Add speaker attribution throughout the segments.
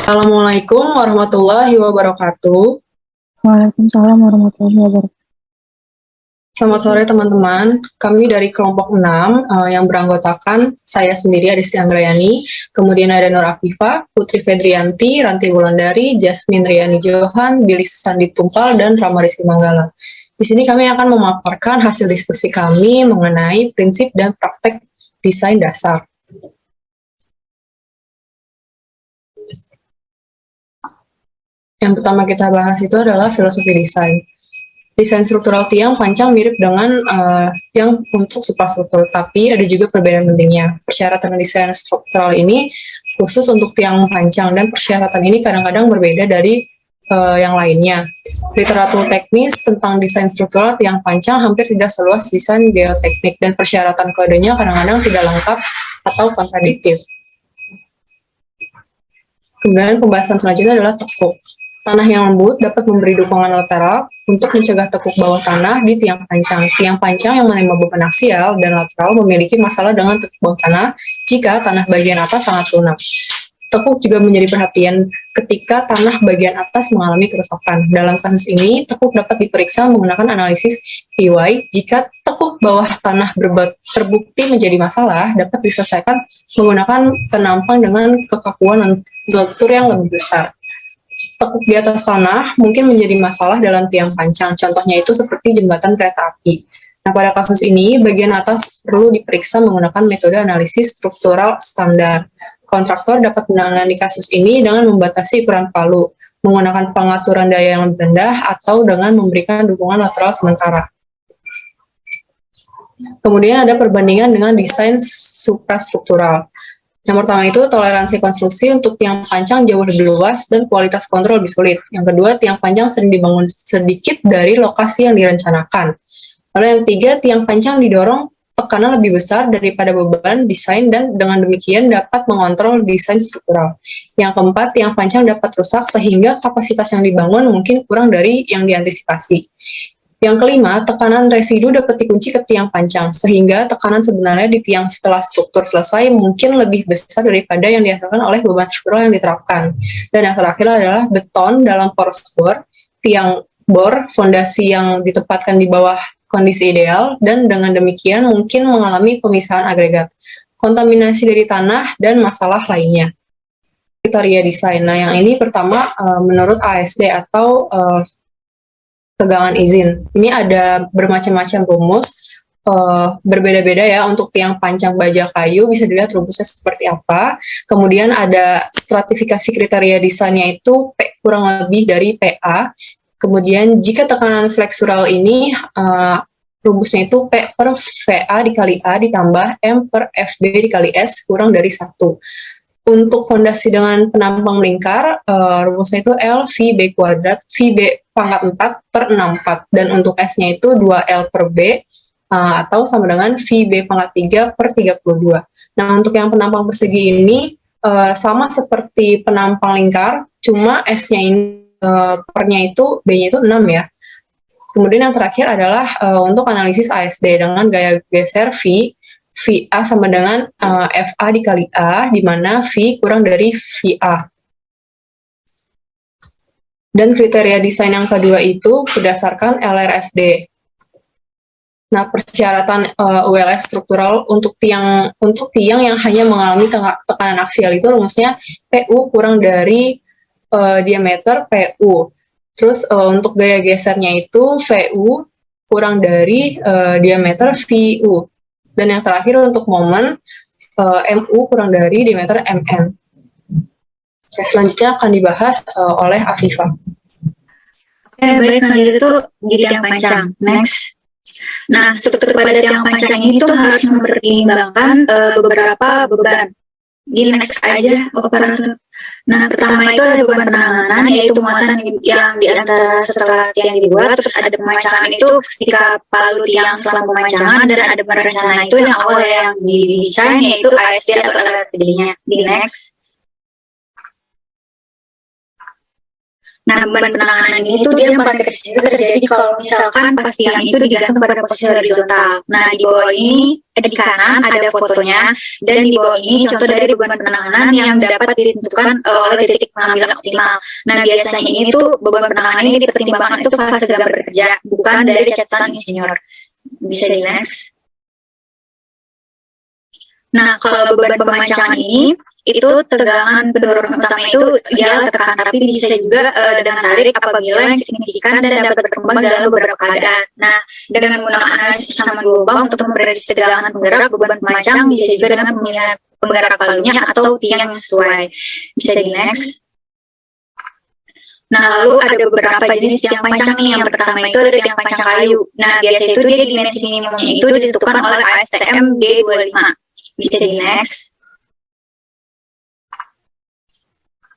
Speaker 1: Assalamualaikum warahmatullahi wabarakatuh.
Speaker 2: Waalaikumsalam warahmatullahi wabarakatuh.
Speaker 1: Selamat sore teman-teman. Kami dari kelompok 6 yang beranggotakan saya sendiri Adisti Anggrayani, kemudian ada Nur Afifah, Putri Fedrianti, Ranti Wulandari, Jasmine Riani Johan, Bilis Sandi Tumpal, dan Rama Rizky Manggala. Di sini kami akan memaparkan hasil diskusi kami mengenai prinsip dan praktek desain dasar. Yang pertama kita bahas itu adalah filosofi desain. Desain struktural tiang pancang mirip dengan yang untuk suprastruktur, tapi ada juga perbedaan pentingnya. Persyaratan desain struktural ini khusus untuk tiang pancang, dan persyaratan ini kadang-kadang berbeda dari yang lainnya. Literatur teknis tentang desain struktural tiang pancang hampir tidak seluas desain geoteknik, dan persyaratan kodenya kadang-kadang tidak lengkap atau kontradiktif. Kemudian pembahasan selanjutnya adalah tekuk. Tanah yang lembut dapat memberi dukungan lateral untuk mencegah tekuk bawah tanah di tiang pancang. Tiang pancang yang menerima beban aksial dan lateral memiliki masalah dengan tekuk bawah tanah jika tanah bagian atas sangat lunak. Tekuk juga menjadi perhatian ketika tanah bagian atas mengalami kerusakan. Dalam kasus ini, tekuk dapat diperiksa menggunakan analisis PY. Jika tekuk bawah tanah terbukti menjadi masalah, dapat diselesaikan menggunakan penampang dengan kekakuan dan struktur yang lebih besar. Tekuk di atas tanah mungkin menjadi masalah dalam tiang pancang, contohnya itu seperti jembatan kereta api. Nah, pada kasus ini, bagian atas perlu diperiksa menggunakan metode analisis struktural standar. Kontraktor dapat menangani kasus ini dengan membatasi ukuran palu, menggunakan pengaturan daya yang lebih rendah, atau dengan memberikan dukungan lateral sementara. Kemudian ada perbandingan dengan desain suprastruktural. Yang pertama itu toleransi konstruksi untuk tiang pancang jauh lebih luas dan kualitas kontrol lebih sulit. Yang kedua, tiang pancang sering dibangun sedikit dari lokasi yang direncanakan. Lalu yang ketiga, tiang pancang didorong tekanan lebih besar daripada beban desain dan dengan demikian dapat mengontrol desain struktural. Yang keempat, tiang pancang dapat rusak sehingga kapasitas yang dibangun mungkin kurang dari yang diantisipasi. Yang kelima, tekanan residu dapat dikunci ke tiang pancang, sehingga tekanan sebenarnya di tiang setelah struktur selesai mungkin lebih besar daripada yang dihasilkan oleh beban struktural yang diterapkan. Dan yang terakhir adalah beton dalam poros bor, tiang bor, fondasi yang ditempatkan di bawah kondisi ideal, dan dengan demikian mungkin mengalami pemisahan agregat, kontaminasi dari tanah, dan masalah lainnya. Kriteria desain. Nah, yang ini pertama menurut ASD atau tegangan izin. Ini ada bermacam-macam rumus, berbeda-beda ya. Untuk tiang pancang baja kayu bisa dilihat rumusnya seperti apa. Kemudian ada stratifikasi kriteria desainnya itu P kurang lebih dari PA. Kemudian jika tekanan fleksural ini rumusnya itu P per VA dikali A ditambah M per FB dikali S kurang dari 1. Untuk fondasi dengan penampang melingkar, rumusnya itu L VB kuadrat, VB pangkat 4 per 64. Dan untuk S-nya itu 2L per B, atau sama dengan VB pangkat 3 per 32. Nah, untuk yang penampang persegi ini, sama seperti penampang lingkar, cuma S-nya ini, per-nya itu, B-nya itu 6 ya. Kemudian yang terakhir adalah untuk analisis ASD dengan gaya geser V, VA sama dengan FA dikali A, di mana V kurang dari VA. Dan kriteria desain yang kedua itu berdasarkan LRFD. Nah, persyaratan ULS struktural untuk tiang yang hanya mengalami tekanan aksial itu rumusnya PU kurang dari diameter PU. Terus untuk gaya gesernya itu VU kurang dari diameter VU. Dan yang terakhir untuk momen, MU kurang dari diameter MN. Selanjutnya akan dibahas oleh Afifah.
Speaker 3: Oke, baik, lanjut itu di tiang pancang. Next. Nah, struktur pada tiang pancang ini tuh harus mempertimbangkan beberapa beban. Di next aja, operator. Nah, pertama itu ada beban penanganan, yaitu muatan yang di antara setelah tiang dibuat, terus ada pemancangan itu ketika palu tiang selama pemancangan, dan ada beban rencana itu yang awal yang didesain, yaitu ASD atau LRPD-nya. Di next. Nah, beban penanganan ini tuh dia yang paling kecil terjadi kalau misalkan pas tiang itu digantung pada posisi horizontal. Nah, di bawah ini, di kanan ada fotonya, dan di bawah ini contoh dari beban penanganan yang dapat ditentukan oleh titik pengambilan optimal. Nah, biasanya ini tuh beban penanganan ini dipertimbangkan itu fase gambar bekerja, bukan dari catatan insinyur. Bisa di next. Nah, kalau beban pemancangan ini, itu tegangan pendorong utama itu ialah tekan, tapi bisa juga dengan tarik apabila yang signifikan dan dapat berkembang dalam beberapa keadaan. Nah, dengan menggunakan analisis sama gelombang untuk memprediksi tegangan penggerak beban pemancang, bisa juga dengan pemilihan penggerak palunya atau tiang yang sesuai. Bisa di next. Nah, lalu ada beberapa jenis tiang pancang nih. Yang pertama itu ada tiang pancang kayu. Nah, biasa itu dia dimensi minimumnya itu ditentukan oleh ASTM D25. Bisa di next.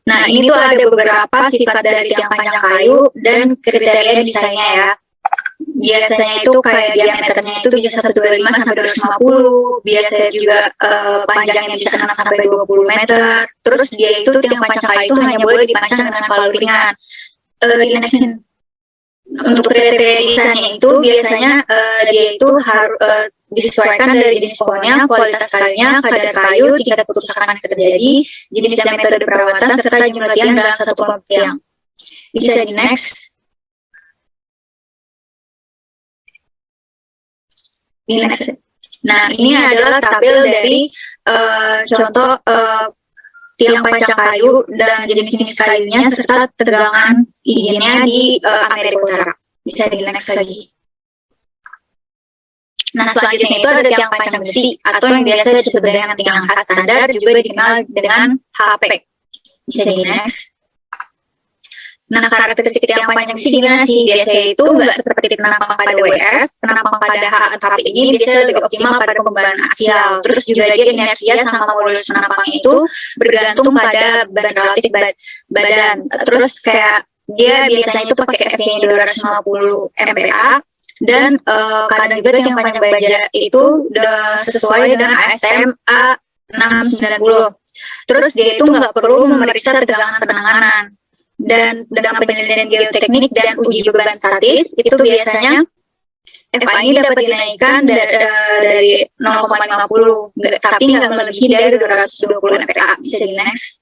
Speaker 3: Nah, ini tuh ada beberapa sifat dari tiang pancang kayu dan kriteria desainnya ya. Biasanya itu kayak diameternya itu bisa 125 sampai 250, biasanya juga panjangnya bisa 6 sampai 20 meter. Terus dia itu tiang pancang kayu itu hanya boleh dipancang dengan palu ringan. Untuk kriteria desainnya itu biasanya dia itu harus disesuaikan dari jenis pohonnya, kualitas kayunya, kadar kayu, tingkat kerusakan yang terjadi, jenis dan metode perawatan, serta jumlah tiang dalam satu kelompok tiang. Bisa di next. Di next. Nah, ini adalah tabel dari contoh tiang pancang kayu dan jenis-jenis kayunya serta tegangan izinnya di Amerika Utara. Bisa di next lagi. Nah, selanjutnya itu ada tiang pancang besi atau yang biasa disebut dengan tiang khas standar, juga dikenal dengan HP. Bisa di next. Nah, karakteristik tiang pancang besi gimana sih? Biasanya itu nggak seperti penampang pada WF, penampang pada H atau HP ini biasanya lebih optimal pada pembebanan aksial. Terus juga dia inersia sama modulus penampangnya itu bergantung pada beban relatif badan. Terus kayak dia biasanya itu pakai FV 250 MPa, dan kadang juga tiang pancang baja itu sesuai dengan ASTM A690. Terus dia itu nggak perlu memeriksa tegangan penanganan. Dan dalam penelitian geoteknik dan uji beban statis itu biasanya FA ini dapat dinaikkan dari 0,50, tapi nggak melebihi dari 220 MPa. Bisa di next.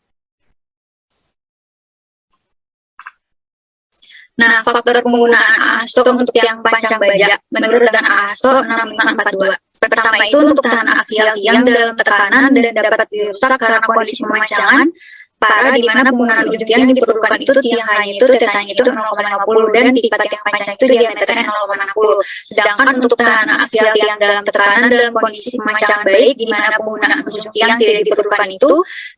Speaker 3: Nah, faktor penggunaan ASTO untuk tiang pancang baja menurut dengan ASTO 6542. Pertama itu untuk tahan aksial tiang dalam tekanan dan dapat dirusak karena kondisi pemancangan parah di mana penggunaan ujung tiang yang diperlukan itu tiang hanya itu tetanya itu 0,50 dan pipa tiang pancang itu diameternya 0,60. Sedangkan untuk tahan aksial tiang dalam tekanan dalam kondisi pemancangan baik di mana penggunaan ujung tiang tidak diperlukan itu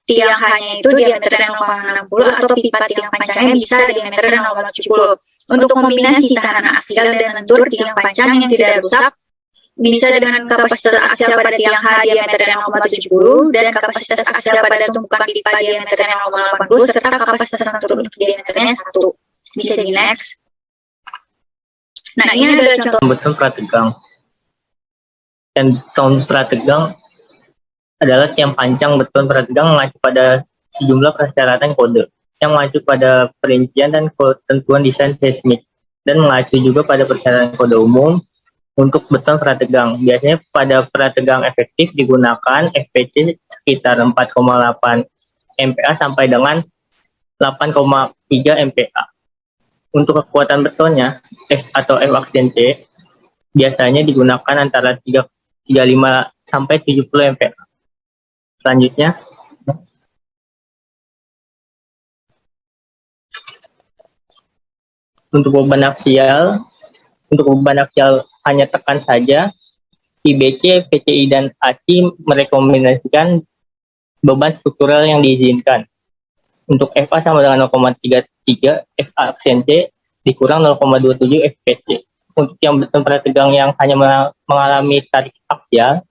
Speaker 3: tiang hanya itu diameternya 0,60 atau pipa tiang pancangnya bisa diameternya 0,70. Untuk kombinasi tahan aksial dan lentur tiang pancang yang tidak rusak bisa dengan kapasitas aksial pada tiang H diameternya 0,70 dan kapasitas aksial pada tumpukan pipa diameternya 0,80 serta kapasitas lentur untuk diameternya 1. Bisa di next. Nah, ini adalah contoh
Speaker 4: beton prategang. Dan beton prategang adalah tiang pancang beton prategang mengacu pada sejumlah persyaratan kode yang mengacu pada perincian dan ketentuan desain seismik dan mengacu juga pada persyaratan kode umum. Untuk beton prategang, biasanya pada prategang efektif digunakan FPC sekitar 4,8 MPa sampai dengan 8,3 MPa. Untuk kekuatan betonnya, F atau F aksen C, biasanya digunakan antara 35 sampai 70 MPa. Selanjutnya, untuk beban aksial hanya tekan saja, IBC, PCI, dan ACI merekomendasikan beban struktural yang diizinkan. Untuk FA sama dengan 0,33, FA aksen C dikurang 0,27 FPC. Untuk yang beton prategang yang hanya mengalami tarik aksial,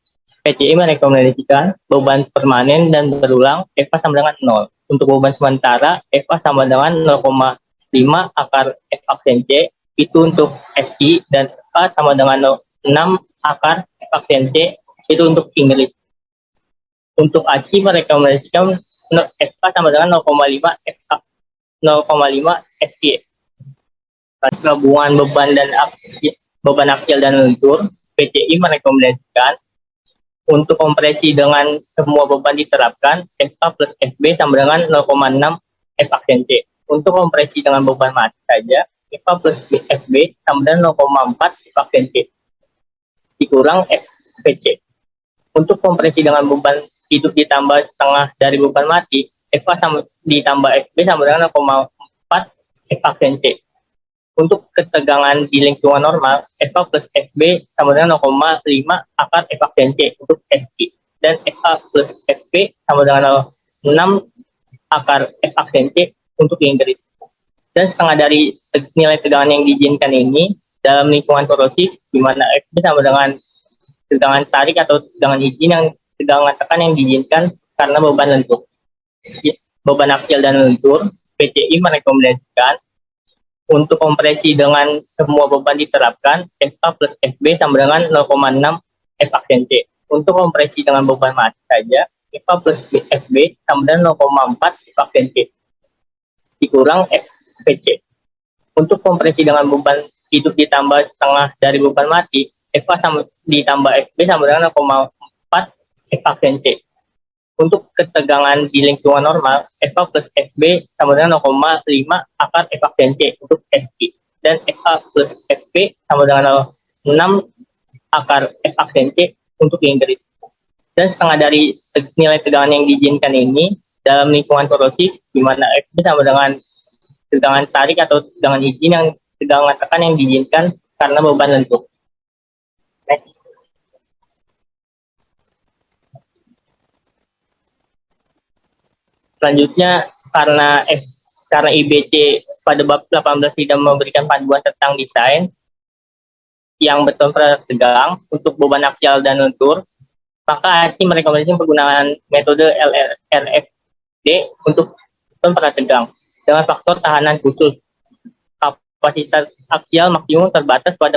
Speaker 4: PCI merekomendasikan beban permanen dan berulang FA sama dengan 0. Untuk beban sementara, FA sama dengan 0,5 akar F aksen C, itu untuk SI, dan FA sama dengan 6 akar F aksen C, itu untuk Inggris. Untuk ACI merekomendasikan FA sama dengan 0,5 FA. 0,5 FPA. Gabungan beban aksial dan lentur, PCI merekomendasikan untuk kompresi dengan semua beban diterapkan FA plus FB sama dengan 0,6 F aksen C. Untuk kompresi dengan beban mati saja, FA plus FB sama dengan 0,4 F aksen C dikurang FPC. Untuk kompresi dengan beban hidup ditambah setengah dari beban mati, FA sama ditambah FB sama dengan 0,4 F aksen C. Untuk ketegangan di lingkungan normal, FA plus FB sama dengan 0,5 akar F aksen C untuk SI. Dan FA plus FB sama dengan 0,6 akar F aksen C untuk Inggris. Dan setengah dari nilai tegangan yang diizinkan ini dalam lingkungan korosif, di mana FB sama dengan tegangan tarik atau tegangan izin yang tegangan tekan yang diizinkan karena beban lentur. Beban aksial dan lentur, PCI merekomendasikan untuk kompresi dengan semua beban diterapkan FA plus FB sama dengan 0,6 F aksen C. Untuk kompresi dengan beban mati saja, FA plus FB sama dengan 0,4 F aksen C dikurang FPC. Untuk kompresi dengan beban hidup ditambah setengah dari beban mati, FA sama ditambah FB sama dengan 0,4 F aksen C. Untuk ketegangan di lingkungan normal, FA plus FB sama dengan 0,5 akar F aksen C untuk SI. Dan FA plus FB sama dengan 0,6 akar F aksen C untuk Inggris. Dan setengah dari nilai tegangan yang diizinkan ini dalam lingkungan korosif, di mana FB sama dengan tegangan tarik atau tegangan izin yang tegangan tekan yang diizinkan karena beban lentur. Next. Selanjutnya, karena IBC pada bab 18 tidak memberikan panduan tentang desain yang beton tegang untuk beban aksial dan lentur, maka ASI merekomendasikan penggunaan metode LRFD untuk beton tegang dengan faktor tahanan khusus. Kapasitas aksial maksimum terbatas pada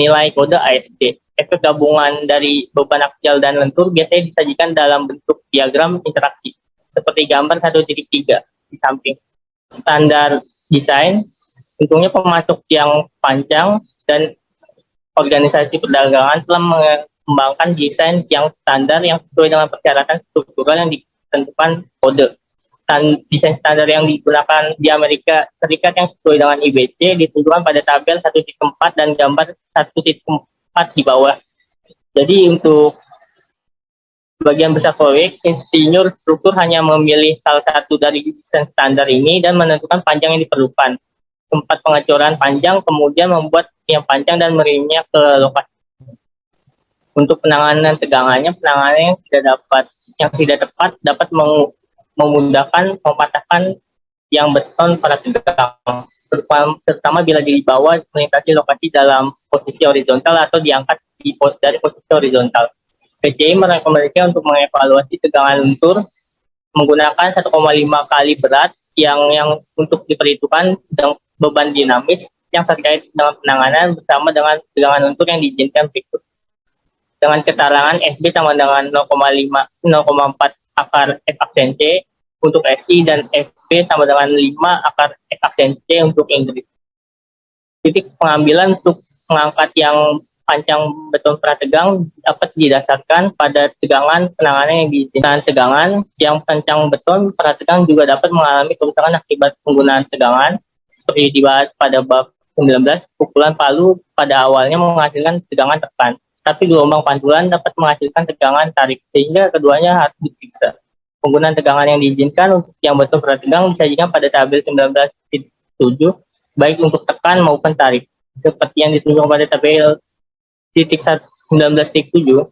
Speaker 4: nilai kode ASD. Efek gabungan dari beban aksial dan lentur biasanya disajikan dalam bentuk diagram interaksi seperti gambar 1.3 di samping. Standar desain, untungnya pemasok yang panjang dan organisasi perdagangan telah mengembangkan desain yang standar yang sesuai dengan persyaratan struktural yang ditentukan kode. Dan desain standar yang digunakan di Amerika Serikat yang sesuai dengan IBC ditunjukkan pada tabel 1.4 dan gambar 1.4 di bawah. Jadi untuk bagian besar proyek, insinyur struktur hanya memilih salah satu dari desain standar ini dan menentukan panjang yang diperlukan. Tempat pengecoran panjang, kemudian membuat yang panjang dan mengirimnya ke lokasi. Untuk penanganan tegangannya, penanganan yang tidak tepat dapat memudahkan mematahkan yang beton pada tegang, terutama bila dibawa melintasi lokasi dalam posisi horizontal atau diangkat dari posisi horizontal. PCI merekomendasikan untuk mengevaluasi tegangan lentur menggunakan 1,5 kali berat yang untuk diperhitungkan dengan beban dinamis yang terkait dengan penanganan bersama dengan tegangan lentur yang diizinkan berikut. Dengan keterangan FB sama dengan 0,4 akar F aksen C untuk SI dan FB sama dengan 5 akar F aksen C untuk Inggris. Titik pengambilan untuk mengangkat yang panjang beton prategang dapat didasarkan pada tegangan penanganan yang diizinkan. Tegangan yang panjang beton prategang juga dapat mengalami kerusakan akibat penggunaan tegangan seperti dibahas pada bab 19. Pukulan palu pada awalnya menghasilkan tegangan tekan, tapi gelombang pantulan dapat menghasilkan tegangan tarik, sehingga keduanya harus diperiksa. Penggunaan tegangan yang diizinkan untuk yang beton prategang disajikan pada tabel 19.7 baik untuk tekan maupun tarik, seperti yang ditunjukkan pada tabel 19.7.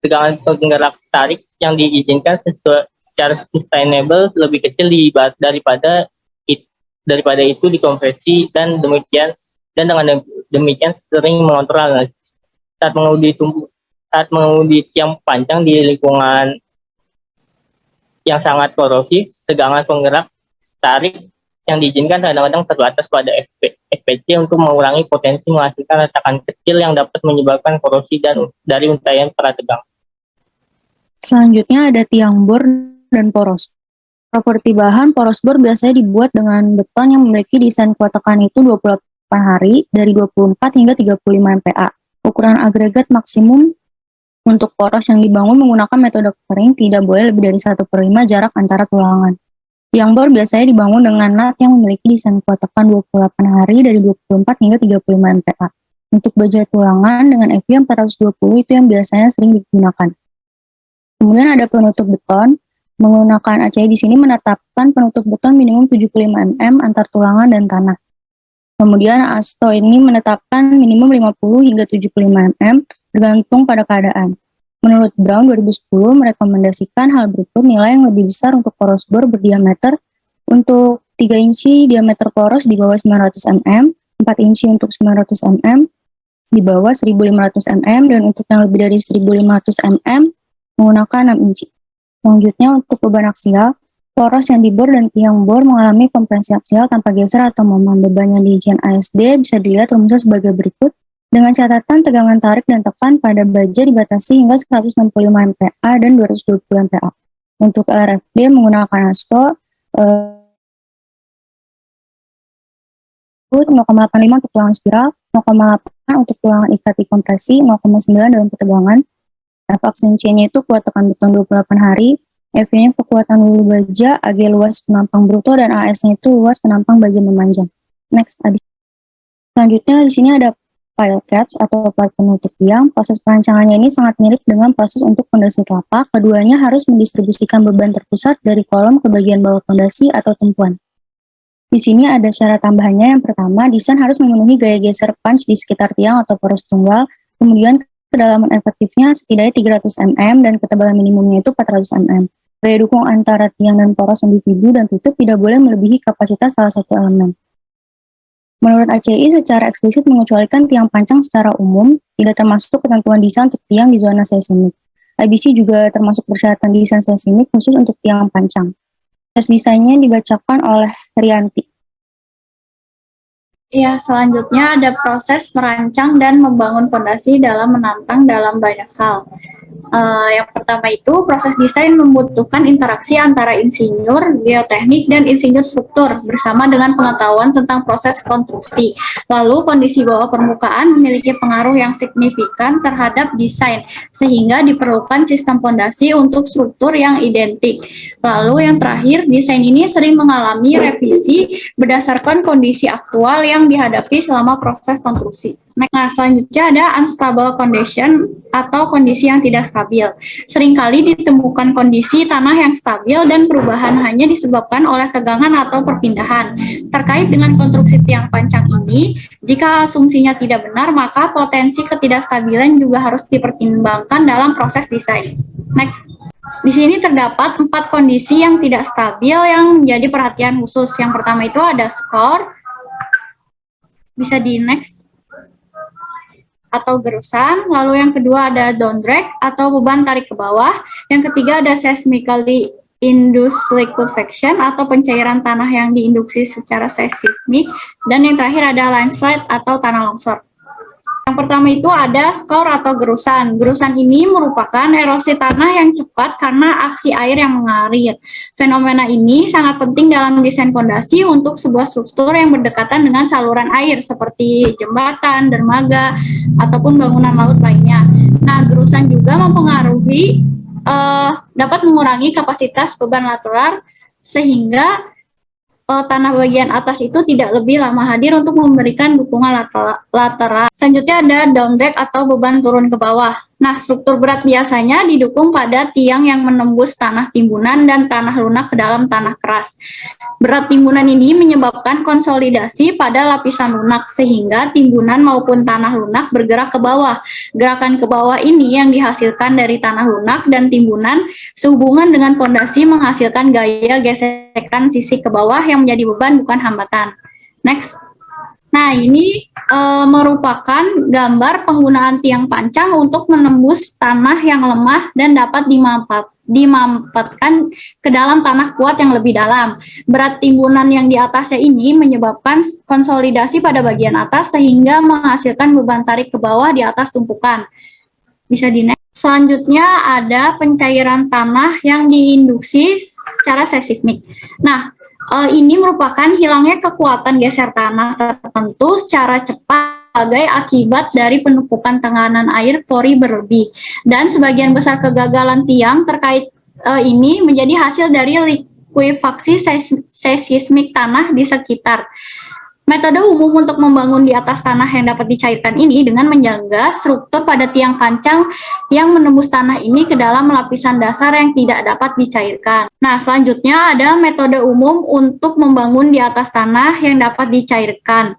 Speaker 4: Tegangan penggerak tarik yang diizinkan secara sustainable lebih kecil daripada itu dikompresi dan dengan demikian sering mengontrol saat mengemudi yang panjang di lingkungan yang sangat korosif. Tegangan penggerak tarik yang diizinkan kadang-kadang terbatas pada FPC untuk mengurangi potensi menghasilkan retakan kecil yang dapat menyebabkan korosi dari untaian prategang.
Speaker 2: Selanjutnya ada tiang bor dan poros. Properti bahan, poros bor biasanya dibuat dengan beton yang memiliki desain kuat tekan itu 28 hari dari 24 hingga 35 MPa. Ukuran agregat maksimum untuk poros yang dibangun menggunakan metode kering tidak boleh lebih dari 1/5 jarak antara tulangan. Tiang bor biasanya dibangun dengan nut yang memiliki desain kuat tekan 28 hari dari 24 hingga 35 MPa. Untuk baja tulangan dengan FV 420 itu yang biasanya sering digunakan. Kemudian ada penutup beton. Menggunakan ACI di sini menetapkan penutup beton minimum 75 mm antar tulangan dan tanah. Kemudian ASTO ini menetapkan minimum 50 hingga 75 mm tergantung pada keadaan. Menurut Brown 2010 merekomendasikan hal berikut nilai yang lebih besar untuk poros bor berdiameter untuk 3 inci diameter poros di bawah 900 mm, 4 inci untuk 900 mm, di bawah 1500 mm, dan untuk yang lebih dari 1500 mm menggunakan 6 inci. Selanjutnya untuk beban aksial, poros yang dibor dan tiang bor mengalami kompresi aksial tanpa geser atau momen. Beban yang diizinkan ASD bisa dilihat rumusnya sebagai berikut, dengan catatan tegangan tarik dan tekan pada baja dibatasi hingga 165 MPa dan 220 MPa. Untuk LRFD menggunakan ASTO 0,85 untuk tulangan spiral, 0,8 untuk tulangan ikat kompresi, 0,9 dalam ketegangan. Vaksin C-nya itu kuat tekan beton 28 hari, F-nya kekuatan hulu baja, AG luas penampang bruto, dan AS-nya itu luas penampang baja memanjang. Next, selanjutnya di sini ada pile caps atau plat penutup tiang. Proses perancangannya ini sangat mirip dengan proses untuk fondasi kelapa. Keduanya harus mendistribusikan beban terpusat dari kolom ke bagian bawah fondasi atau tumpuan. Di sini ada syarat tambahannya. Yang pertama, desain harus memenuhi gaya geser punch di sekitar tiang atau poros tunggal. Kemudian kedalaman efektifnya setidaknya 300 mm dan ketebalan minimumnya itu 400 mm. Gaya dukung antara tiang dan poros individu dan tutup tidak boleh melebihi kapasitas salah satu elemen. Menurut ACI secara eksplisit mengecualikan tiang pancang secara umum, tidak termasuk ketentuan desain untuk tiang di zona seismik. IBC juga termasuk persyaratan desain seismik khusus untuk tiang pancang. Tes desainnya dibacakan oleh Rianti.
Speaker 3: Ya, selanjutnya ada proses merancang dan membangun fondasi dalam menantang dalam banyak hal. Yang pertama itu proses desain membutuhkan interaksi antara insinyur geoteknik dan insinyur struktur bersama dengan pengetahuan tentang proses konstruksi. Lalu kondisi bawah permukaan memiliki pengaruh yang signifikan terhadap desain sehingga diperlukan sistem fondasi untuk struktur yang identik. Lalu yang terakhir, desain ini sering mengalami revisi berdasarkan kondisi aktual yang dihadapi selama proses konstruksi. Nah, selanjutnya ada unstable condition atau kondisi yang tidak stabil. Seringkali ditemukan kondisi tanah yang stabil dan perubahan hanya disebabkan oleh tegangan atau perpindahan. Terkait dengan konstruksi tiang pancang ini, jika asumsinya tidak benar, maka potensi ketidakstabilan juga harus dipertimbangkan dalam proses desain. Next. Di sini terdapat 4 kondisi yang tidak stabil yang menjadi perhatian khusus. Yang pertama itu ada skor, bisa di next, atau gerusan. Lalu yang kedua ada downdrag atau beban tarik ke bawah. Yang ketiga ada seismically induced liquefaction atau pencairan tanah yang diinduksi secara seismik. Dan yang terakhir ada landslide atau tanah longsor. Yang pertama itu ada skor atau gerusan. Gerusan ini merupakan erosi tanah yang cepat karena aksi air yang mengalir. Fenomena ini sangat penting dalam desain fondasi untuk sebuah struktur yang berdekatan dengan saluran air seperti jembatan, dermaga, ataupun bangunan laut lainnya. Nah, gerusan juga mempengaruhi dapat mengurangi kapasitas beban lateral sehingga tanah bagian atas itu tidak lebih lama hadir untuk memberikan dukungan lateral. Selanjutnya ada downdrag atau beban turun ke bawah. Nah, struktur berat biasanya didukung pada tiang yang menembus tanah timbunan dan tanah lunak ke dalam tanah keras. Berat timbunan ini menyebabkan konsolidasi pada lapisan lunak sehingga timbunan maupun tanah lunak bergerak ke bawah. Gerakan ke bawah ini yang dihasilkan dari tanah lunak dan timbunan sehubungan dengan fondasi menghasilkan gaya gesekan sisi ke bawah yang menjadi beban bukan hambatan. Next. Nah, ini merupakan gambar penggunaan tiang pancang untuk menembus tanah yang lemah dan dapat dimampatkan ke dalam tanah kuat yang lebih dalam. Berat timbunan yang di atasnya ini menyebabkan konsolidasi pada bagian atas sehingga menghasilkan beban tarik ke bawah di atas tumpukan. Bisa di next.
Speaker 5: Selanjutnya ada pencairan tanah yang diinduksi secara seismik. Nah, ini merupakan hilangnya kekuatan geser tanah tertentu secara cepat sebagai akibat dari penumpukan tekanan air pori berlebih. Dan sebagian besar kegagalan tiang terkait ini menjadi hasil dari likuifaksi seismik tanah di sekitar. Metode umum untuk membangun di atas tanah yang dapat dicairkan ini dengan menjaga struktur pada tiang pancang yang menembus tanah ini ke dalam lapisan dasar yang tidak dapat dicairkan. Nah, selanjutnya ada metode umum untuk membangun di atas tanah yang dapat dicairkan.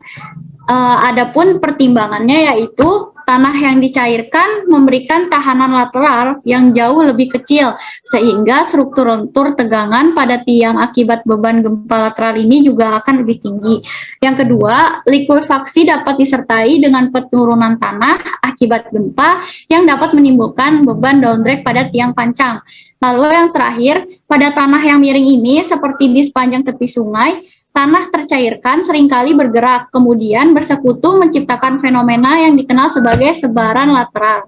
Speaker 5: Adapun pertimbangannya yaitu tanah yang dicairkan memberikan tahanan lateral yang jauh lebih kecil sehingga struktur tegangan pada tiang akibat beban gempa lateral ini juga akan lebih tinggi. Yang kedua, likuifaksi dapat disertai dengan penurunan tanah akibat gempa yang dapat menimbulkan beban downdrag pada tiang pancang. Lalu yang terakhir, pada tanah yang miring ini seperti di sepanjang tepi sungai, tanah tercairkan seringkali bergerak, kemudian bersekutu menciptakan fenomena yang dikenal sebagai sebaran lateral.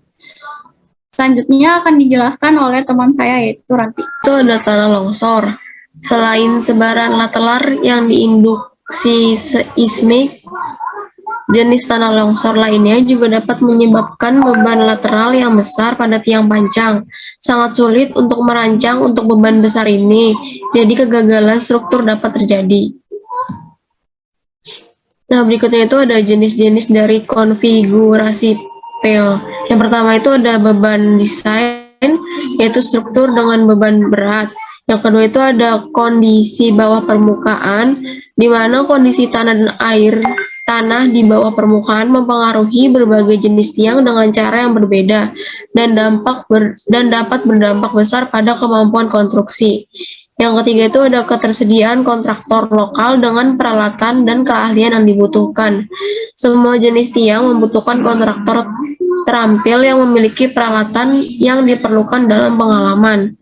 Speaker 5: Selanjutnya akan dijelaskan oleh teman saya yaitu Ranti.
Speaker 6: Itu ada tanah longsor. Selain sebaran lateral yang diinduksi seismik, jenis tanah longsor lainnya juga dapat menyebabkan beban lateral yang besar pada tiang pancang. Sangat sulit untuk merancang untuk beban besar ini, jadi kegagalan struktur dapat terjadi. Nah, berikutnya itu ada jenis-jenis dari konfigurasi PEL. Yang pertama itu ada beban desain, yaitu struktur dengan beban berat. Yang kedua itu ada kondisi bawah permukaan, di mana kondisi tanah dan air tanah di bawah permukaan mempengaruhi berbagai jenis tiang dengan cara yang berbeda dan dapat berdampak besar pada kemampuan konstruksi. Yang ketiga itu ada ketersediaan kontraktor lokal dengan peralatan dan keahlian yang dibutuhkan. Semua jenis tiang membutuhkan kontraktor terampil yang memiliki peralatan yang diperlukan dalam pengalaman.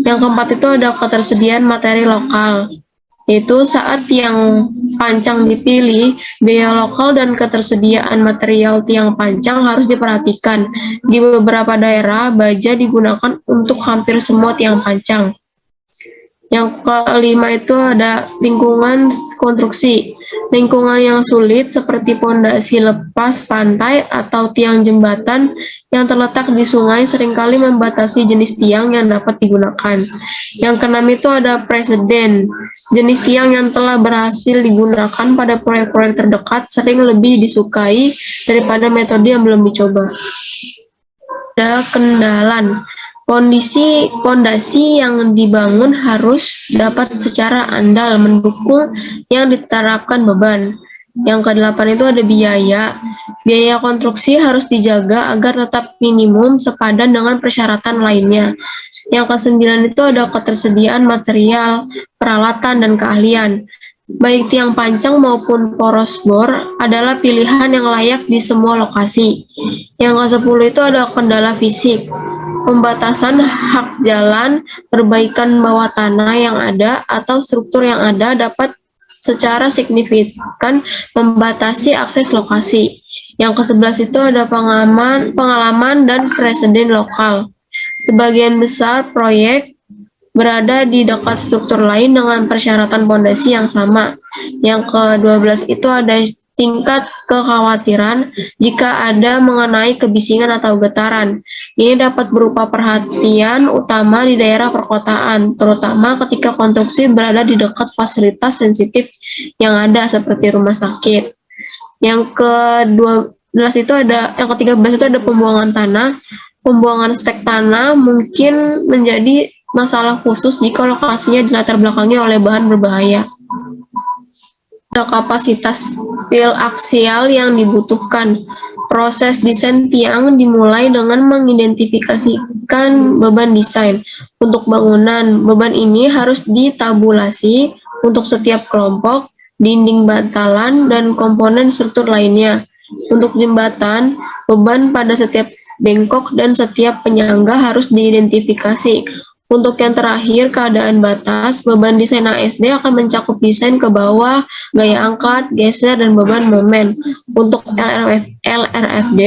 Speaker 6: Yang keempat itu ada ketersediaan materi lokal, yaitu saat tiang pancang dipilih, biaya lokal dan ketersediaan material tiang pancang harus diperhatikan. Di beberapa daerah, baja digunakan untuk hampir semua tiang pancang. Yang kelima itu ada lingkungan konstruksi. Lingkungan yang sulit seperti pondasi lepas pantai atau tiang jembatan yang terletak di sungai seringkali membatasi jenis tiang yang dapat digunakan. Yang keenam itu ada preseden. Jenis tiang yang telah berhasil digunakan pada proyek-proyek terdekat sering lebih disukai daripada metode yang belum dicoba. Ada kendalan. Pondasi yang dibangun harus dapat secara andal mendukung yang diterapkan beban. Yang kedelapan itu ada biaya. Biaya konstruksi harus dijaga agar tetap minimum sepadan dengan persyaratan lainnya. Yang kesembilan itu ada ketersediaan material, peralatan, dan keahlian. Baik tiang pancang maupun poros bor adalah pilihan yang layak di semua lokasi. Yang ke-10 itu ada kendala fisik. Pembatasan hak jalan, perbaikan bawah tanah yang ada, atau struktur yang ada dapat secara signifikan membatasi akses lokasi. Yang ke-11 itu ada pengalaman dan presiden lokal. Sebagian besar proyek berada di dekat struktur lain dengan persyaratan pondasi yang sama. Yang ke-12 itu ada tingkat kekhawatiran jika ada mengenai kebisingan atau getaran. Ini dapat berupa perhatian utama di daerah perkotaan, terutama ketika konstruksi berada di dekat fasilitas sensitif yang ada seperti rumah sakit. Yang ke-13 itu ada pembuangan tanah. Pembuangan stek tanah mungkin menjadi masalah khusus jika lokasinya dilatar belakangi oleh bahan berbahaya. Ada kapasitas pil aksial yang dibutuhkan. Proses desain tiang dimulai dengan mengidentifikasikan beban desain. Untuk bangunan, beban ini harus ditabulasi untuk setiap kelompok, dinding bantalan, dan komponen struktur lainnya. Untuk jembatan, beban pada setiap bengkok dan setiap penyangga harus diidentifikasi. Untuk yang terakhir, keadaan batas, beban desain ASD akan mencakup desain ke bawah, gaya angkat, geser, dan beban momen. Untuk LRFD,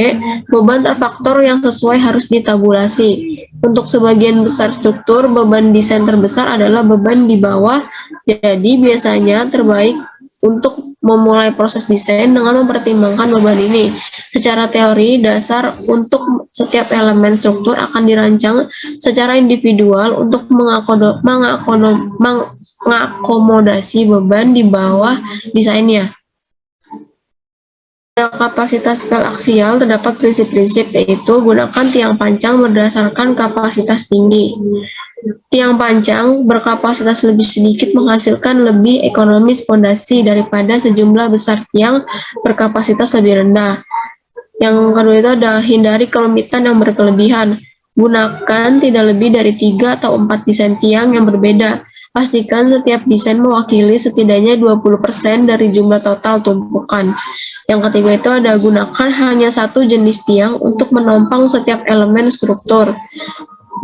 Speaker 6: beban terfaktor yang sesuai harus ditabulasi. Untuk sebagian besar struktur, beban desain terbesar adalah beban di bawah, jadi biasanya terbaik untuk memulai proses desain dengan mempertimbangkan beban ini. Secara teori dasar, untuk setiap elemen struktur akan dirancang secara individual untuk mengakomodasi beban di bawah desainnya. Pada kapasitas pel aksial terdapat prinsip-prinsip, yaitu gunakan tiang pancang berdasarkan kapasitas tinggi. Tiang pancang berkapasitas lebih sedikit menghasilkan lebih ekonomis fondasi daripada sejumlah besar tiang berkapasitas lebih rendah. Yang kedua itu ada hindari kerumitan yang berkelebihan. Gunakan tidak lebih dari 3 atau 4 desain tiang yang berbeda. Pastikan setiap desain mewakili setidaknya 20% dari jumlah total tumpukan. Yang ketiga itu ada gunakan hanya satu jenis tiang untuk menopang setiap elemen struktur.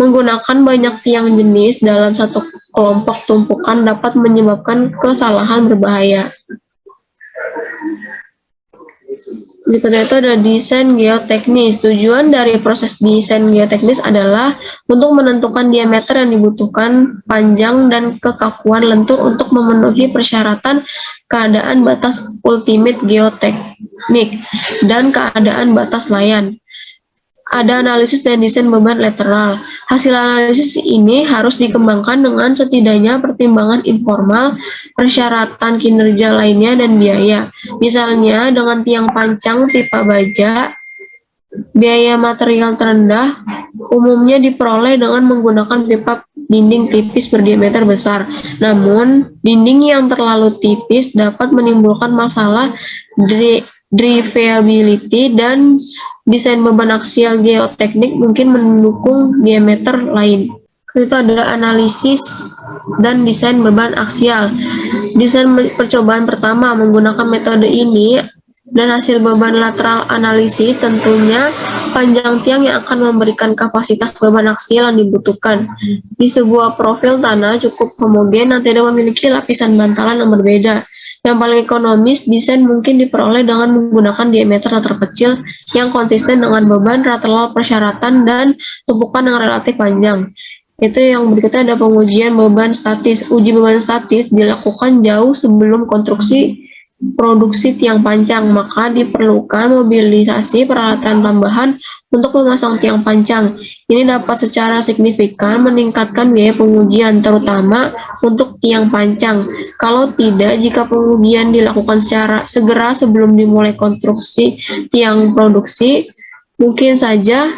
Speaker 6: Menggunakan banyak tiang jenis dalam satu kelompok tumpukan dapat menyebabkan kesalahan berbahaya. Berikutnya itu ada desain geoteknis. Tujuan dari proses desain geoteknis adalah untuk menentukan diameter yang dibutuhkan, panjang, dan kekakuan lentur untuk memenuhi persyaratan keadaan batas ultimate geoteknik dan keadaan batas layan. Ada analisis dan desain beban lateral. Hasil analisis ini harus dikembangkan dengan setidaknya pertimbangan informal, persyaratan kinerja lainnya, dan biaya. Misalnya, dengan tiang pancang pipa baja, biaya material terendah umumnya diperoleh dengan menggunakan pipa dinding tipis berdiameter besar. Namun, dinding yang terlalu tipis dapat menimbulkan masalah drivability, dan desain beban aksial geoteknik mungkin mendukung diameter lain. Itu ada analisis dan desain beban aksial. Desain percobaan pertama menggunakan metode ini dan hasil beban lateral analisis tentunya panjang tiang yang akan memberikan kapasitas beban aksial yang dibutuhkan. Di sebuah profil tanah cukup homogen yang tidak memiliki lapisan bantalan yang berbeda. Yang paling ekonomis, desain mungkin diperoleh dengan menggunakan diameter terkecil yang konsisten dengan beban lateral persyaratan dan tumpukan yang relatif panjang. Itu yang berikutnya ada pengujian beban statis. Uji beban statis dilakukan jauh sebelum produksi tiang pancang, maka diperlukan mobilisasi peralatan tambahan untuk memasang tiang pancang. Ini dapat secara signifikan meningkatkan biaya pengujian, terutama untuk tiang pancang. Kalau tidak, jika pengujian dilakukan secara segera sebelum dimulai konstruksi tiang produksi, mungkin saja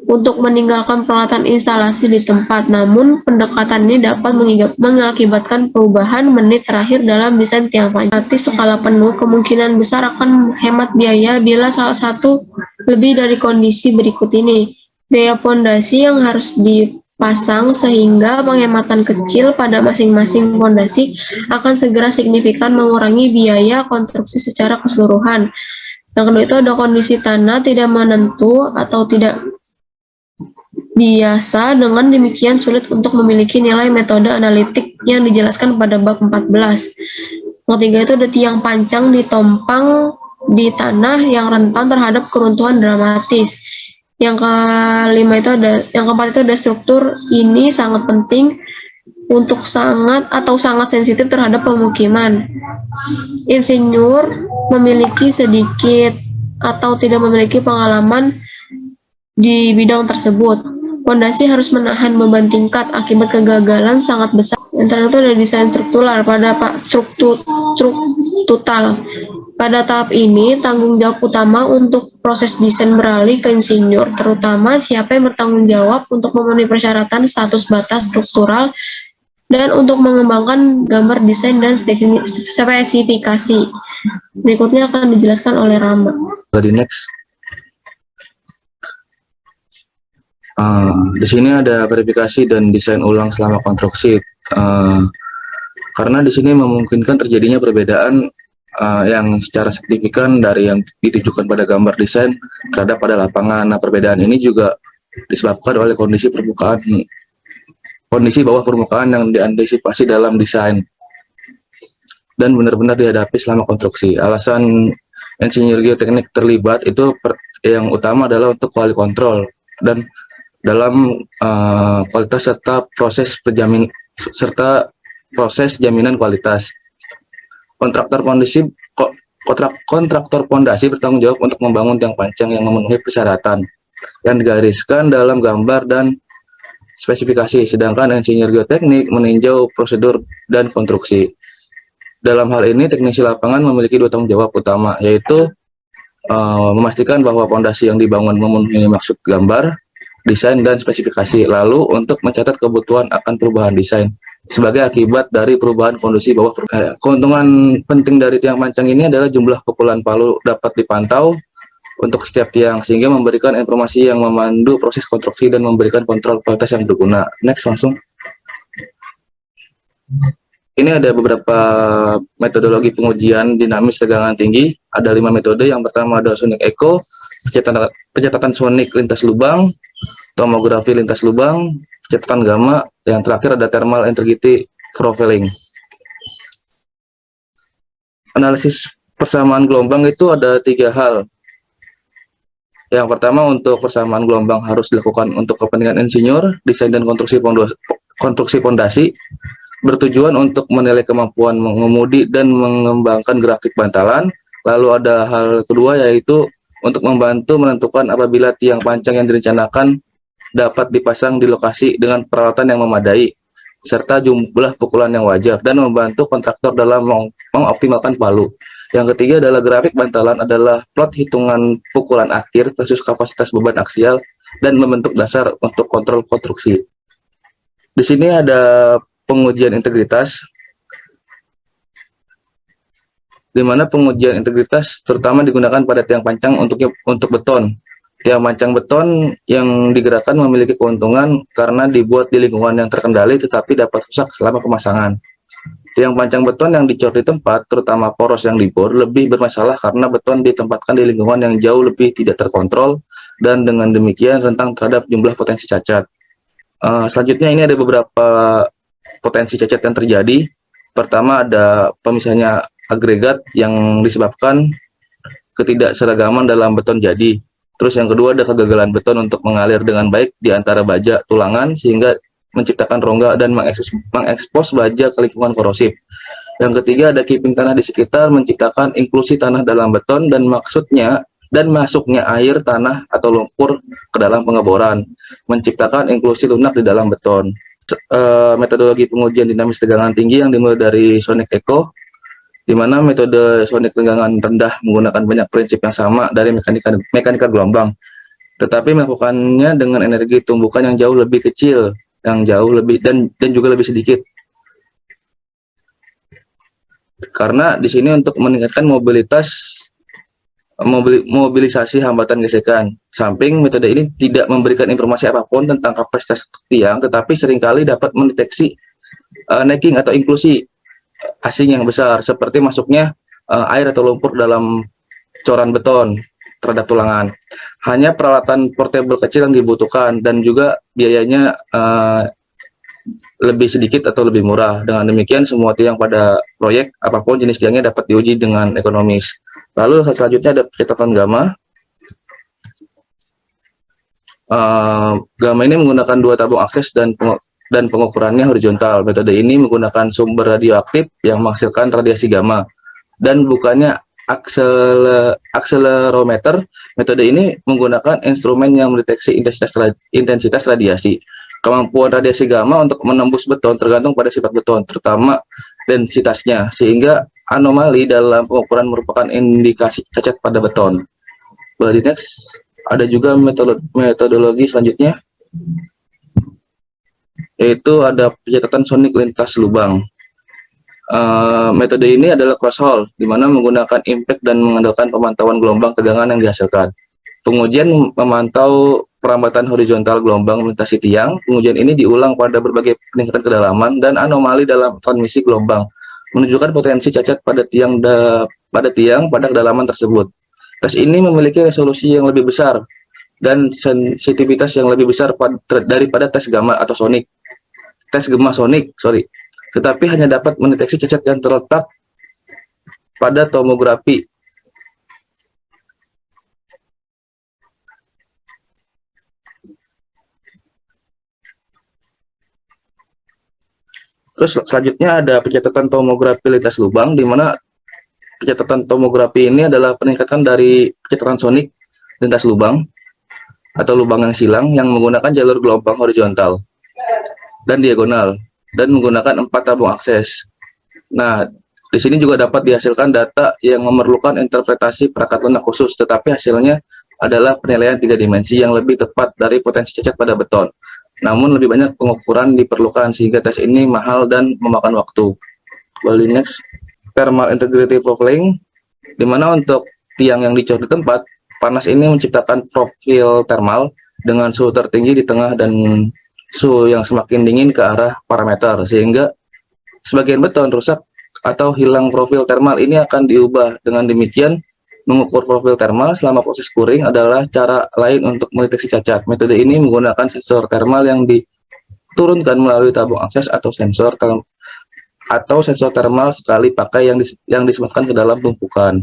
Speaker 6: untuk meninggalkan peralatan instalasi di tempat. Namun, pendekatan ini dapat mengakibatkan perubahan menit terakhir dalam desain tiang pancang. Statis skala penuh kemungkinan besar akan menghemat biaya bila salah satu lebih dari kondisi berikut ini. Biaya pondasi yang harus dipasang sehingga penghematan kecil pada masing-masing pondasi akan segera signifikan mengurangi biaya konstruksi secara keseluruhan. Yang kedua itu ada kondisi tanah tidak menentu atau tidak biasa, dengan demikian sulit untuk memiliki nilai metode analitik yang dijelaskan pada bab 14. Yang ketiga itu ada tiang pancang ditompang di tanah yang rentan terhadap keruntuhan dramatis. Yang keempat itu ada struktur ini sangat penting untuk sangat sensitif terhadap pemukiman. Insinyur memiliki sedikit atau tidak memiliki pengalaman di bidang tersebut. Pondasi harus menahan beban tingkat akibat kegagalan sangat besar. Yang terakhir itu ada desain struktural struktural. Pada tahap ini, tanggung jawab utama untuk proses desain beralih ke insinyur, terutama siapa yang bertanggung jawab untuk memenuhi persyaratan status batas struktural dan untuk mengembangkan gambar desain dan spesifikasi. Berikutnya akan dijelaskan oleh Rama.
Speaker 7: Tadi next. Di sini ada verifikasi dan desain ulang selama konstruksi. Karena di sini memungkinkan terjadinya perbedaan yang secara signifikan dari yang ditujukan pada gambar desain terhadap pada lapangan. Nah, perbedaan ini juga disebabkan oleh kondisi permukaan kondisi bawah permukaan yang diantisipasi dalam desain dan benar-benar dihadapi selama konstruksi. Alasan insinyur geoteknik terlibat itu yang utama adalah untuk quality control dan dalam kualitas serta proses jaminan kualitas. Kontraktor pondasi bertanggung jawab untuk membangun tiang panjang yang memenuhi persyaratan yang digariskan dalam gambar dan spesifikasi, sedangkan insinyur geoteknik meninjau prosedur dan konstruksi. Dalam hal ini, teknisi lapangan memiliki dua tanggung jawab utama, yaitu memastikan bahwa pondasi yang dibangun memenuhi maksud gambar, desain, dan spesifikasi, lalu untuk mencatat kebutuhan akan perubahan desain sebagai akibat dari perubahan kondisi bawah permukaan. Keuntungan penting dari tiang pancang ini adalah jumlah pukulan palu dapat dipantau untuk setiap tiang, sehingga memberikan informasi yang memandu proses konstruksi dan memberikan kontrol kualitas yang berguna. Next, langsung. Ini ada beberapa metodologi pengujian dinamis tegangan tinggi. Ada 5 metode. Yang pertama ada sonic echo, pencatatan sonik lintas lubang, tomografi lintas lubang, pencatatan gamma. Yang terakhir ada thermal integrity profiling. Analisis persamaan gelombang itu ada 3 hal. Yang pertama, untuk persamaan gelombang harus dilakukan untuk kepentingan insinyur, desain dan konstruksi pondasi, bertujuan untuk menilai kemampuan mengemudi dan mengembangkan grafik bantalan. Lalu ada hal kedua, yaitu untuk membantu menentukan apabila tiang pancang yang direncanakan dapat dipasang di lokasi dengan peralatan yang memadai, serta jumlah pukulan yang wajar, dan membantu kontraktor dalam mengoptimalkan palu. Yang ketiga adalah grafik bantalan adalah plot hitungan pukulan akhir versus kapasitas beban aksial dan membentuk dasar untuk kontrol konstruksi. Di sini ada pengujian integritas, di mana pengujian integritas terutama digunakan pada tiang pancang untuk beton. Tiang pancang beton yang digerakkan memiliki keuntungan karena dibuat di lingkungan yang terkendali tetapi dapat rusak selama pemasangan. Tiang pancang beton yang dicor di tempat, terutama poros yang dibor, lebih bermasalah karena beton ditempatkan di lingkungan yang jauh lebih tidak terkontrol dan dengan demikian rentan terhadap jumlah potensi cacat. Selanjutnya ini ada beberapa potensi cacat yang terjadi. Pertama ada pemisahnya agregat yang disebabkan ketidakseragaman dalam beton jadi. Terus yang kedua ada kegagalan beton untuk mengalir dengan baik di antara baja tulangan sehingga menciptakan rongga dan mengekspos baja ke lingkungan korosif. Yang ketiga ada keeping tanah di sekitar menciptakan inklusi tanah dalam beton dan masuknya air, tanah, atau lumpur ke dalam pengeboran, menciptakan inklusi lunak di dalam beton. Metodologi pengujian dinamis tegangan tinggi yang dimulai dari sonic echo, di mana metode sonic tegangan rendah menggunakan banyak prinsip yang sama dari mekanika gelombang, tetapi melakukannya dengan energi tumbukan yang jauh lebih kecil, yang jauh lebih dan juga lebih sedikit. Karena di sini untuk meningkatkan mobilisasi hambatan gesekan. Samping metode ini tidak memberikan informasi apapun tentang kapasitas tiang, tetapi seringkali dapat mendeteksi necking atau inklusi asing yang besar, seperti masuknya air atau lumpur dalam coran beton terhadap tulangan. Hanya peralatan portable kecil yang dibutuhkan dan juga biayanya lebih sedikit atau lebih murah. Dengan demikian semua tiang pada proyek apapun jenis tiangnya dapat diuji dengan ekonomis. Lalu selanjutnya ada pencatatan gamma. Gamma ini menggunakan 2 tabung akses dan pengukurannya horizontal. Metode ini menggunakan sumber radioaktif yang menghasilkan radiasi gamma dan bukannya akselerometer. Metode ini menggunakan instrumen yang mendeteksi intensitas radiasi. Kemampuan radiasi gamma untuk menembus beton tergantung pada sifat beton, terutama densitasnya, sehingga anomali dalam pengukuran merupakan indikasi cacat pada beton. Di next, ada juga metodologi selanjutnya, yaitu ada pencatatan sonik lintas lubang. Metode ini adalah cross hole, di mana menggunakan impact dan mengandalkan pemantauan gelombang tegangan yang dihasilkan. Pengujian memantau perambatan horizontal gelombang melintasi tiang. Pengujian ini diulang pada berbagai peningkatan kedalaman dan anomali dalam transmisi gelombang, menunjukkan potensi cacat pada tiang pada kedalaman tersebut. Tes ini memiliki resolusi yang lebih besar dan sensitivitas yang lebih besar daripada tes gamma atau sonik. tes gema sonik, tetapi hanya dapat mendeteksi cacat yang terletak pada tomografi. Terus selanjutnya ada pencatatan tomografi lintas lubang, di mana pencatatan tomografi ini adalah peningkatan dari pencatatan sonik lintas lubang atau lubang yang silang yang menggunakan jalur gelombang horizontal dan diagonal dan menggunakan 4 tabung akses. Nah, di sini juga dapat dihasilkan data yang memerlukan interpretasi perangkat lunak khusus, tetapi hasilnya adalah penilaian 3 dimensi yang lebih tepat dari potensi cacat pada beton. Namun lebih banyak pengukuran diperlukan sehingga tes ini mahal dan memakan waktu. Kembali next, thermal integrity profiling, di mana untuk tiang yang dicor di tempat, panas ini menciptakan profil thermal dengan suhu tertinggi di tengah dan suhu yang semakin dingin ke arah parameter, sehingga sebagian beton rusak atau hilang profil thermal ini akan diubah. Dengan demikian, mengukur profil thermal selama proses curing adalah cara lain untuk mendeteksi cacat. Metode ini menggunakan sensor thermal yang diturunkan melalui tabung akses atau sensor thermal sekali pakai yang disematkan ke dalam tumpukan.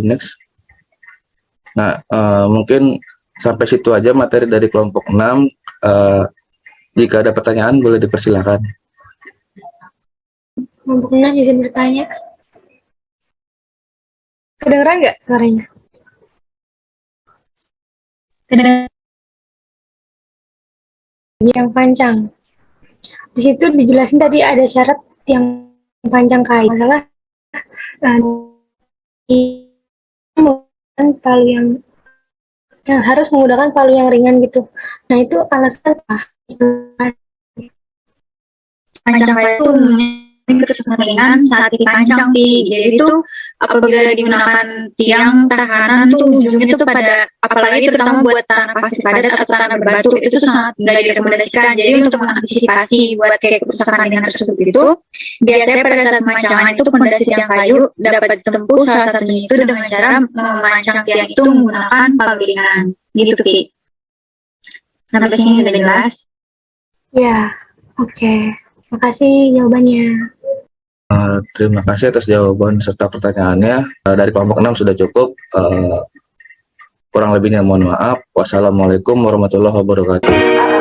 Speaker 7: Next. Nah, mungkin sampai situ aja materi dari kelompok 6. Jika ada pertanyaan boleh dipersilakan.
Speaker 8: Kelompok 6 izin bertanya. Kedengeran nggak suaranya? Yang panjang. Di situ dijelasin tadi ada syarat yang panjang kayu. Masalah palu yang harus menggunakan palu yang ringan gitu. Nah itu alasan apa?
Speaker 3: Panjang itu keseringan saat dipancang, jadi itu apabila digunakan tiang tekanan tuh ujungnya tuh pada, apalagi terutama buat tanah pasir padat atau tanah berbatu, itu sangat nggak direkomendasikan. Jadi untuk mengantisipasi buat kayak kerusakan ringan tersebut itu, biasanya pada saat pemancangan itu pondasi tiang kayu dapat ditempuh salah satunya itu dengan cara memancang tiang itu menggunakan palu ringan, gitu Ki. Sampai sini udah jelas?
Speaker 8: Ya, oke. Makasih jawabannya.
Speaker 7: Terima kasih atas jawaban serta pertanyaannya. Dari kelompok 6 sudah cukup. Kurang lebihnya mohon maaf. Wassalamualaikum warahmatullahi wabarakatuh.